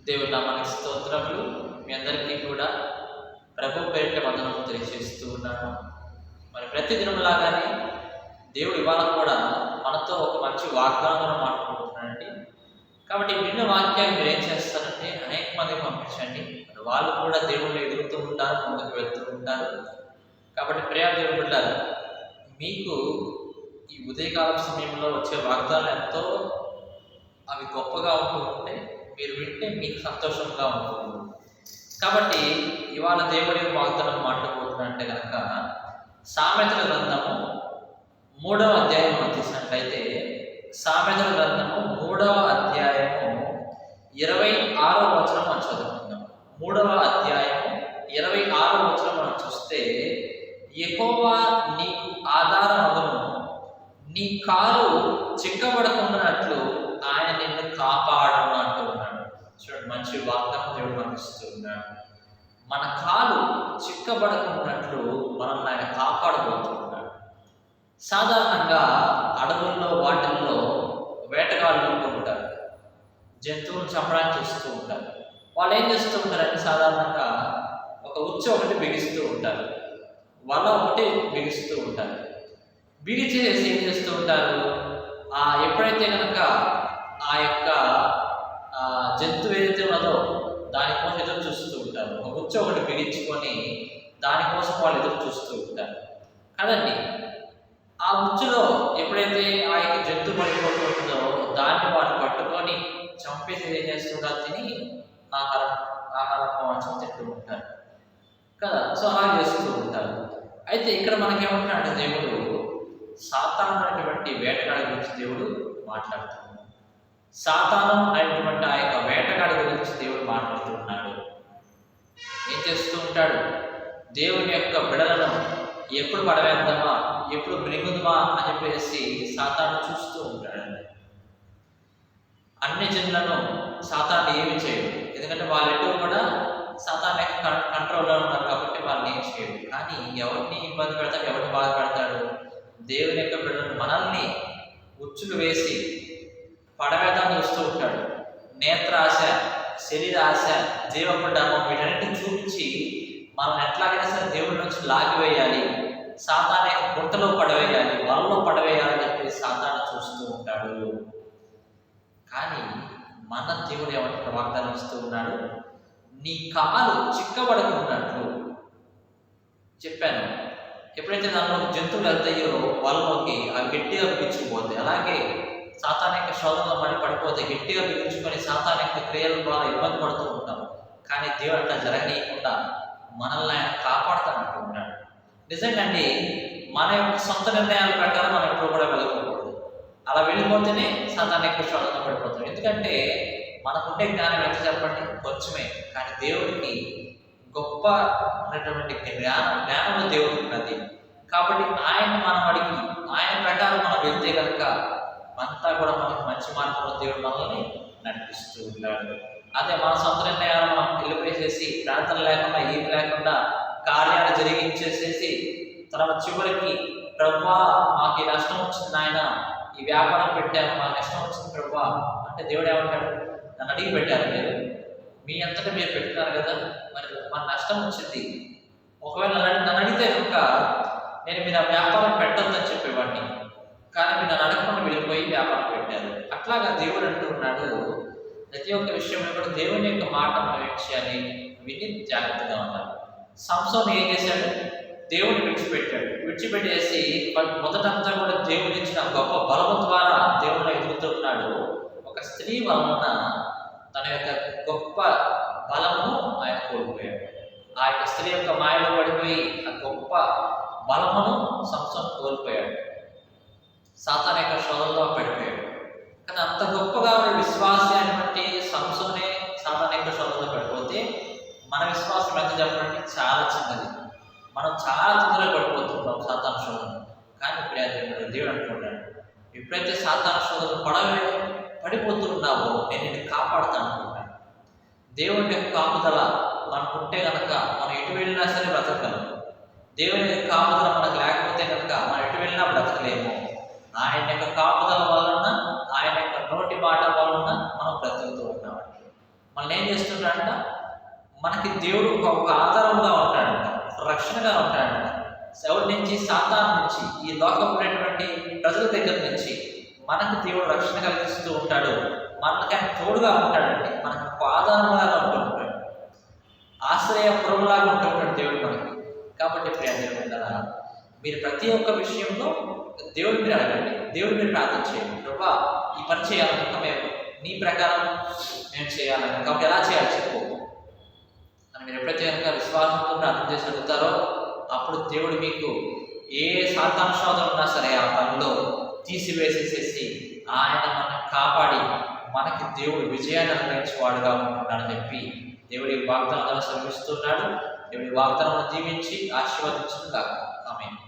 దేవుని నామానికి స్తోత్రములు. మీ అందరికీ కూడా ప్రభు పేరిట వందనములు తెలియజేస్తూ ఉన్నాను. మరి ప్రతి దినంలాగానే దేవుడు ఇవాళ కూడా మనతో ఒక మంచి వాగ్దానం మాట్లాడుతున్నాడండి. కాబట్టి విన్న వాక్యాన్ని మీరు ఏం చేస్తారంటే అనేక మందికి పంపించండి. వాళ్ళు కూడా దేవుళ్ళు ఎదుగుతూ ఉంటారు, ముందుకు వెళ్తూ ఉంటారు. కాబట్టి ప్రియా దేవుడు బిడ్డలారా, మీకు ఈ ఉదయకాల సమయంలో వచ్చే వాగ్దానాలు ఎంతో అవి గొప్పగా ఉంటూ ఉంటే మీరు వింటే మీకు సంతోషంగా ఉంటుంది. కాబట్టి ఇవాళ దేవుడి వాగ్దానం మాట్లాడబోతున్నట్టే కనుక సామెతల గ్రంథము 3వ అధ్యాయం మనం తీసినట్లయితే సామెతల గ్రంథము 3వ అధ్యాయము 26వ వచనం మనం చదువుకుందాం. 3వ అధ్యాయము 26వ వచనం మనం చూస్తే, యెహోవా నీకు ఆధారమగును, నీ కాలు చిక్కబడకుండానట్లు ఆయన నిన్ను కాపాడను అంటూ ఉన్నాడు. చూడండి, మంచి వాగ్దానం దేవుడు మనకు ఇస్తూ ఉన్నాడు. మన కాలు చిక్కబడకున్నట్లు మనల్ని ఆయన కాపాడబోతున్నాడు. సాధారణంగా అడవుల్లో వాటిల్లో వేటగాళ్ళు ఉంటూ ఉంటారు, జంతువులను చంపడానికి చూస్తూ ఉంటారు. వాళ్ళు ఏం చేస్తూ ఉంటారంటే సాధారణంగా ఒక ఉచ్చు ఒకటి బిగిస్తూ ఉంటారు, వల ఒకటి బిగిస్తూ ఉంటారు. బిగిచేసి ఏం చేస్తూ ఉంటారు, ఎప్పుడైతే కనుక ఆ యొక్క జంతువు ఏదైతే ఉన్నదో దానికోసం ఎదురు చూస్తూ ఉంటారు. ఒక ఉచ్చు ఒకటి బిగించుకొని దానికోసం వాళ్ళు ఎదురు చూస్తూ ఉంటారు కదండి. ఆ ఉచ్చులో ఎప్పుడైతే ఆ యొక్క జంతువు పడిపోతూ ఉంటుందో దాన్ని వాళ్ళు పట్టుకొని చంపేసి ఏం చేస్తుంటారు, తిని ఆహారం తింటూ ఉంటారు కదా. సో అలా చేస్తూ ఉంటారు. అయితే ఇక్కడ మనకేమంటున్నాడు, దేవుడు సాతాను అనేటువంటి వేటగాడి గురించి దేవుడు మాట్లాడుతున్నాడు. సాతాను అనేటువంటి ఆ యొక్క వేటగాడి గురించి దేవుడు మాట్లాడుతున్నాడు. ఏం చేస్తూ ఉంటాడు, దేవుని యొక్క బిడలను ఎప్పుడు పడవేద్దామా, ఎప్పుడు బ్రింగుదమా అని చెప్పేసి సాతాను చూస్తూ ఉంటాడు. అన్ని జనులను సాతాను ఏమి చేయడు, ఎందుకంటే వాళ్ళెటు కూడా సాతాను యొక్క కంట్రోల్లో ఉన్నారు కాబట్టి వాళ్ళని ఏం చేయడు. కానీ ఎవరిని ఇబ్బంది పెడతాడు, ఎవరిని బాధపడతాడు, దేవుని యొక్క బిడ్డలను మనల్ని ఉచ్చులు వేసి పడవేదాన్ని చూస్తూ ఉంటాడు. నేత్రాశ, శరీరాశ, జీవపడము వీటన్నిటిని చూపించి మనల్ని ఎట్లాగైనా సరే దేవుడి నుంచి లాగివేయాలి, సాతాను గుంటలో పడవేయాలి, వలలో పడవేయాలని చెప్పి సాతాను చూస్తూ ఉంటాడు. కానీ మన దేవుడు ఏమంటే వాగ్దానం ఇస్తూ ఉన్నాడు, నీ కాలు చిక్కబడుకున్నట్లు. చెప్పాను, ఎప్పుడైతే దానిలో జంతువులు వెళ్తాయో వాళ్ళలోకి అవి గట్టిగా బిగించుకుపోతాయి. అలాగే సాతాను యొక్క శోధనలో పడిపోతే గట్టిగా బిగించుకొని సాతాను యొక్క క్రియల ద్వారా ఇబ్బంది పడుతూ ఉంటాం. కానీ దేవుడు అట్లా జరగనీయకుండా మనల్ని ఆయన కాపాడుతానంటూ ఉన్నాడు. నిజంగా అండి, మన యొక్క సొంత నిర్ణయాల ప్రకారం మనం ఎప్పుడు కూడా వెళ్ళకూడదు. అలా వెళ్ళిపోతేనే సాతాను యొక్క శోధనలో పడిపోతాం. ఎందుకంటే మనకుండే జ్ఞానం ఎంత చెప్పండి, కొంచెమే. కానీ దేవుడికి గొప్ప ఉన్నటువంటి జ్ఞానంలో దేవుడికి ఉన్నది. కాబట్టి ఆయన మనం అడిగి ఆయన ప్రకారం మనం వెళ్తే కనుక అంతా కూడా మనకు మంచి మార్గంలో దేవుడు మనల్ని నడిపిస్తూ ఉంటాడు. అదే మన సొంత నిర్ణయాలు మనం వెళ్ళిపోయేసేసి ప్రార్థన లేకుండా ఏమి లేకుండా కార్యాలు జరిగించేసేసి తర్వాత చివరికి ప్రభువా మాకు ఈ నష్టం వచ్చింది, నాయన ఈ వ్యాపారం పెట్టాను, మాకు నష్టం వచ్చింది ప్రభువా అంటే దేవుడు ఏమంటాడు, నన్ను అడిగి పెట్టారు మీరు, మీ అంతటా మీరు పెట్టున్నారు కదా, మరి మన నష్టం వచ్చింది. ఒకవేళ నన్ను అడిగితే కనుక నేను మీరు ఆ వ్యాపారం పెట్టొద్దని చెప్పేవాడిని, కానీ మీరు నన్ను అడగకుండా వెళ్ళిపోయి వ్యాపారం పెట్టారు. అట్లాగా దేవుడు అంటూ ఉన్నాడు, ప్రతి ఒక్క విషయంలో కూడా దేవుని యొక్క మాట మనం ఏం చేయాలి, విని జాగ్రత్తగా ఉండాలి. సంసోను ఏం చేశాడు, దేవుడిని విడిచిపెట్టేసి మొదటంతా కూడా దేవుడు ఇచ్చిన గొప్ప బలము ద్వారా దేవుడిని ఎదుగుతున్నాడు. ఒక స్త్రీ వలన తన యొక్క గొప్ప బలమును ఆయన కోల్పోయాడు. ఆ యొక్క స్త్రీ యొక్క మాయలో పడిపోయి ఆ గొప్ప బలమును సంసోను కోల్పోయాడు, సాతాను యొక్క శోధనలో పడిపోయాడు. కానీ అంత గొప్పగా ఉన్న విశ్వాసి అయినటువంటి సంసోనే సాతాను యొక్క శోధనలో పడిపోతే మన విశ్వాసం ఎంత చెప్పండి, చాలా చిన్నది. మనం చాలా తొందరగా పడిపోతుంటాం సాతాను శోధన. కానీ ఇప్పుడు దేవుడు అంటున్నాడు, ఎప్పుడైతే సాతాను శోధన పడిపోతున్నావో నేను నిన్ను కాపాడుతాను అనుకుంటాను. దేవుడి యొక్క కాపుదల మనకుంటే కనుక మనం ఎటు వెళ్ళినా సరే బ్రతకగలం. దేవుని యొక్క కాపుదల మనకు లేకపోతే కనుక మనం ఎటు వెళ్ళినా బ్రతకలేము. ఆయన యొక్క కాపుదల వలన, ఆయన యొక్క నోటి మాట వలన మనం బ్రతుకుతూ ఉంటాం. మన మనల్ని ఏం చేస్తున్నాడంట, మనకి దేవుడు ఒక ఆధారంగా ఉంటాడంట, రక్షణగా ఉంటాడంట. ఎవరి నుంచి? సాతాను నుంచి, ఈ లోకంలో ఉన్నటువంటి ప్రజల దగ్గర నుంచి మనకు దేవుడు రక్షణ కలిగిస్తూ ఉంటాడు. మనకి ఆయన తోడుగా ఉంటాడండి, మనకు ఒక ఆధారంలాగా ఉంటూ ఉంటాడు, ఆశ్రయపురంలాగా ఉంటూ ఉంటాడు దేవుడు మనకి. కాబట్టి ప్రియ దేవుడా, మీరు ప్రతి ఒక్క విషయంలో దేవుడు మీరు అడగండి, దేవుడు మీరు ప్రార్థన చేయండి. ప్రభా, ఈ పని చేయాలనుకుంటా, మేము నీ ప్రకారం మేము చేయాలని, కాబట్టి ఎలా చేయాలి చెప్పు అని మీరు ఎప్పుడైతే కనుక విశ్వాసంతో ప్రార్థన చేసి అడుగుతారో, అప్పుడు దేవుడు మీకు ఏ సాతాను శోధన ఉన్నా సరే ఆ పనిలో తీసివేసేసేసి ఆయన మనల్ని కాపాడి మనకి దేవుడు విజయాన్ని అనుగ్రహించేవాడుగా ఉంటున్నాడని చెప్పి దేవుడి వాగ్దానాలను శ్రమిస్తున్నాడు. దేవుడి వాగ్దానాలను దీవించి ఆశీర్వదించుగాక. ఆమేన్.